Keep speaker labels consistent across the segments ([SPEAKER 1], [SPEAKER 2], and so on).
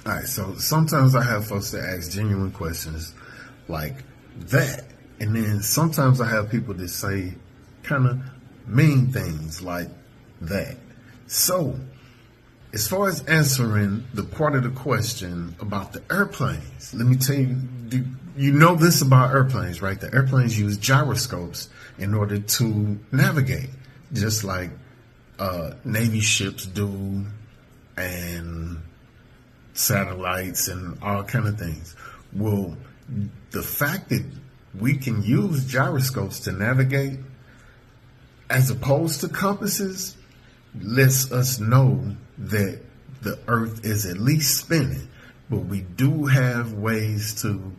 [SPEAKER 1] All right, so sometimes I have folks that ask genuine questions like that. And then sometimes I have people that say kind of mean things like that. So, as far as answering the part of the question about the airplanes, let me tell you, you know this about airplanes, right? The airplanes use gyroscopes in order to navigate, just like Navy ships do, and satellites and all kind of things. Well, the fact that we can use gyroscopes to navigate as opposed to compasses lets us know that the earth is at least spinning, but we do have ways to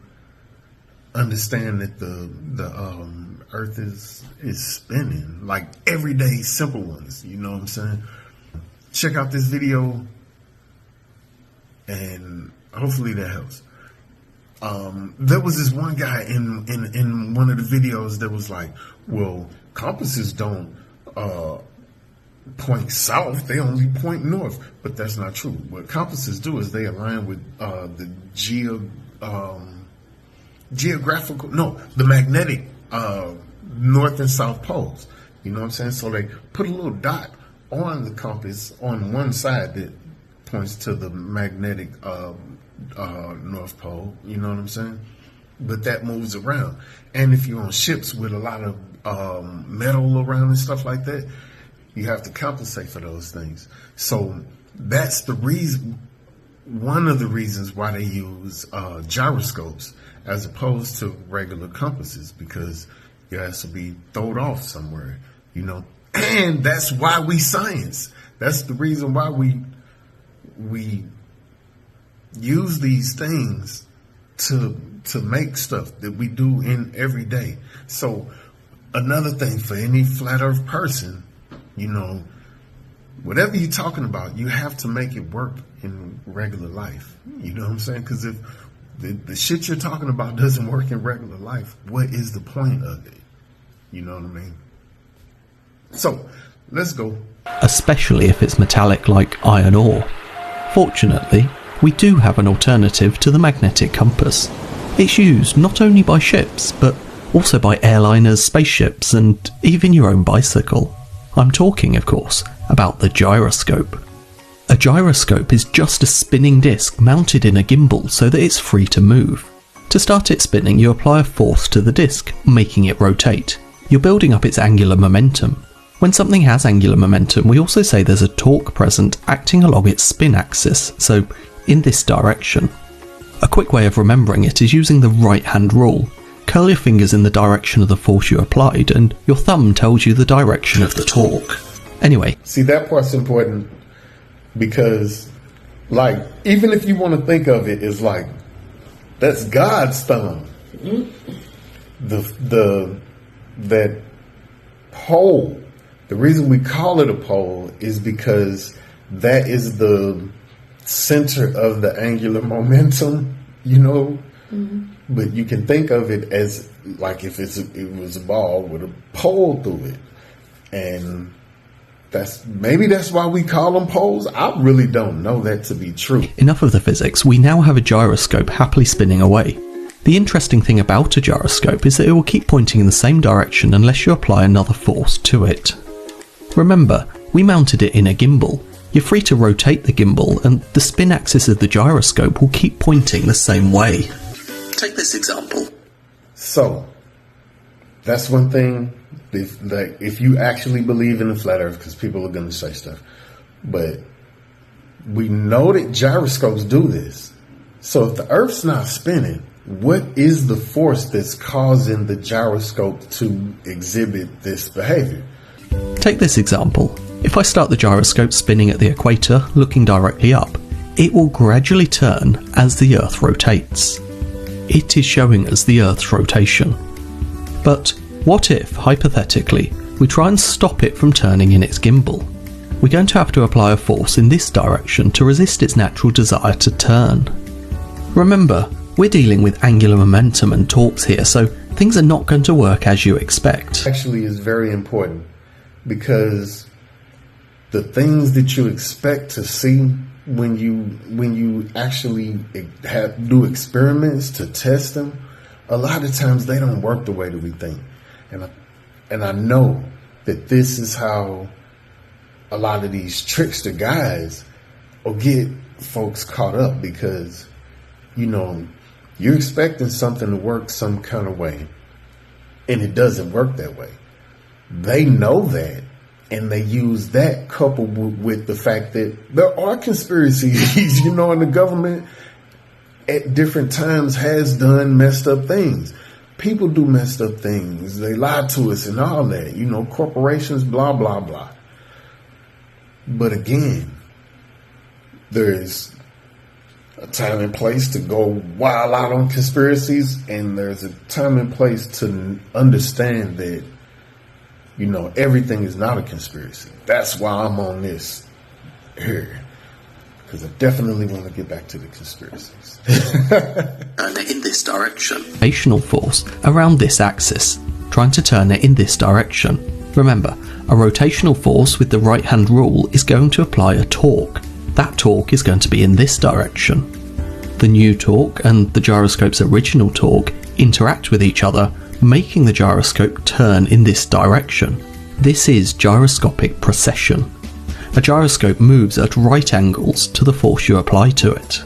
[SPEAKER 1] understand that the earth is spinning, like everyday simple ones, you know what I'm saying? Check out this video and hopefully that helps. There was this one guy in one of the videos that was like, well, compasses don't point south, they only point north. But that's not true. What compasses do is they align with the magnetic north and south poles. You know what I'm saying? So they put a little dot on the compass on one side that points to the magnetic North Pole, you know what I'm saying? But that moves around. And if you're on ships with a lot of metal around and stuff like that, you have to compensate for those things. So that's the reason, one of the reasons why they use gyroscopes as opposed to regular compasses, because it has to be thrown off somewhere, you know? And that's why we science. That's the reason why we use these things to make stuff that we do in every day. So another thing for any flat earth person, you know, whatever you're talking about, you have to make it work in regular life. You know what I'm saying? Because if the shit you're talking about doesn't work in regular life, what is the point of it? You know what I mean? So let's go.
[SPEAKER 2] Especially if it's metallic like iron ore. Fortunately, we do have an alternative to the magnetic compass. It's used not only by ships, but also by airliners, spaceships, and even your own bicycle. I'm talking, of course, about the gyroscope. A gyroscope is just a spinning disc mounted in a gimbal so that it's free to move. To start it spinning, you apply a force to the disc, making it rotate. You're building up its angular momentum. When something has angular momentum, we also say there's a torque present acting along its spin axis, so in this direction. A quick way of remembering it is using the right-hand rule. Curl your fingers in the direction of the force you applied, and your thumb tells you the direction of the torque. Anyway. See,
[SPEAKER 1] that part's important because, like, even if you want to think of it as like, that's God's thumb. That pole. The reason we call it a pole is because that is the center of the angular momentum, you know? Mm-hmm. But you can think of it as like if it was a ball with a pole through it. And maybe that's why we call them poles. I really don't know that to be true.
[SPEAKER 2] Enough of the physics. We now have a gyroscope happily spinning away. The interesting thing about a gyroscope is that it will keep pointing in the same direction unless you apply another force to it. Remember, we mounted it in a gimbal. You're free to rotate the gimbal and the spin axis of the gyroscope will keep pointing the same way. Take this example.
[SPEAKER 1] So, that's one thing, if you actually believe in the flat earth, because people are going to say stuff, but we know that gyroscopes do this. So if the earth's not spinning, what is the force that's causing the gyroscope to exhibit this behavior?
[SPEAKER 2] Take this example. If I start the gyroscope spinning at the equator, looking directly up, it will gradually turn as the Earth rotates. It is showing us the Earth's rotation. But what if, hypothetically, we try and stop it from turning in its gimbal? We're going to have to apply a force in this direction to resist its natural desire to turn. Remember, we're dealing with angular momentum and torques here, so things are not going to work as you expect.
[SPEAKER 1] Actually is very important because the things that you expect to see when you actually do experiments to test them, a lot of times they don't work the way that we think. And I know that this is how a lot of these trickster guys will get folks caught up, because, you know, you're expecting something to work some kind of way, and it doesn't work that way. They know that, and they use that coupled with the fact that there are conspiracies, you know, and the government at different times has done messed up things. People do messed up things. They lie to us and all that, you know, corporations, blah, blah, blah. But again, there's a time and place to go wild out on conspiracies, and there's a time and place to understand that, you know, everything is not a conspiracy. That's why I'm on this here, because I definitely want to get back to the conspiracies.
[SPEAKER 2] Turn it in this direction. Rotational force around this axis, trying to turn it in this direction. Remember, a rotational force with the right hand rule is going to apply a torque. That torque is going to be in this direction. The new torque and the gyroscope's original torque interact with each other, making the gyroscope turn in this direction. This is gyroscopic precession. A gyroscope moves at right angles to the force you apply to it.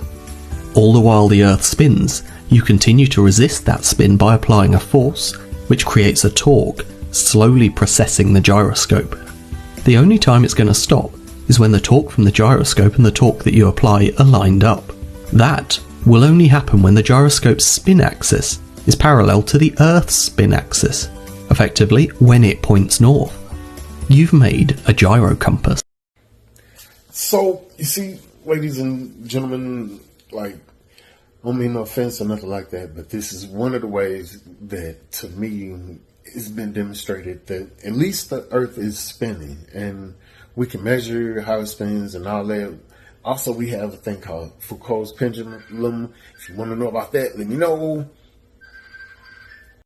[SPEAKER 2] All the while the Earth spins, you continue to resist that spin by applying a force, which creates a torque, slowly precessing the gyroscope. The only time it's going to stop is when the torque from the gyroscope and the torque that you apply are lined up. That will only happen when the gyroscope's spin axis is parallel to the Earth's spin axis, effectively when it points north. You've made a gyro compass.
[SPEAKER 1] So, you see, ladies and gentlemen, like, I don't mean no offense or nothing like that, but this is one of the ways that, to me, it's been demonstrated that at least the Earth is spinning, and we can measure how it spins and all that. Also, we have a thing called Foucault's pendulum. If you want to know about that, let me know.